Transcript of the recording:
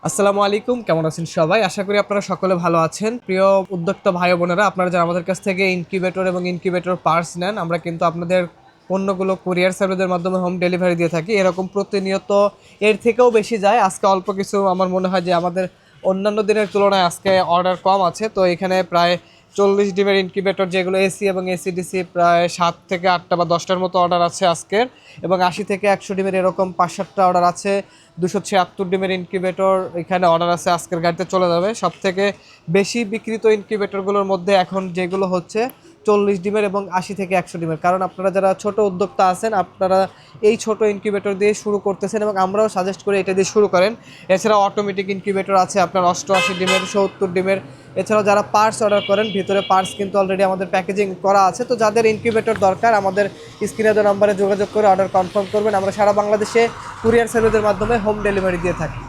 আসসালামু আলাইকুম, কেমন আছেন সবাই? আশা করি আপনারা সকলে ভালো আছেন। প্রিয় উদ্যোক্তা ভাই বোনেরা, আপনারা যারা আমাদের কাছ থেকে ইনকিউবেটর এবং ইনকিউবেটর পার্টস নেন, আমরা কিন্তু আপনাদের পণ্যগুলো কুরিয়ার সার্ভিসের মাধ্যমে হোম ডেলিভারি দিয়ে থাকি। এরকম প্রতিনিয়ত এর থেকেও বেশি যায়। আজকে অল্প কিছু আমার মনে হয় যে আমাদের অন্যান্য দিনের তুলনায় আজকে অর্ডার কম আছে। তো এখানে প্রায় 40 ডিমের ইনকিউবেটর, যেগুলো এসি এবং এসিডিসি, প্রায় 7 থেকে 8টা বা 10টার মতো অর্ডার আছে আজকের। এবং 80 থেকে 100 ডিমের এরকম 5-7টা অর্ডার আছে। 276 ডিমের ইনকিউবেটর এখানে অর্ডার আছে, আজকের গাড়িতে চলে যাবে। সব থেকে বেশি বিক্রিত ইনকিউবেটরগুলোর মধ্যে এখন যেগুলো হচ্ছে 40 ডিমের এবং 80 থেকে 100 ডিমের। কারণ আপনারা যারা ছোট উদ্যোক্তা আছেন, আপনারা এই ছোট ইনকিউবেটর দিয়ে শুরু করতেছেন এবং আমরাও সাজেস্ট করি এটা দিয়ে শুরু করেন। এছাড়া অটোমেটিক ইনকিউবেটর আছে আপনার 88 ডিমের, 70 ডিমের। এছাড়াও যারা পার্টস অর্ডার করেন, ভিতরে পার্টস কিন্তু অলরেডি আমাদের প্যাকেজিং করা আছে। তো যাদের ইনকিউবেটর দরকার, আমাদের স্ক্রিনে দেওয়া নাম্বারে যোগাযোগ করে অর্ডার কনফার্ম করবেন। আমরা সারা বাংলাদেশে কুরিয়ার সার্ভিসের মাধ্যমে হোম ডেলিভারি দিয়ে থাকি।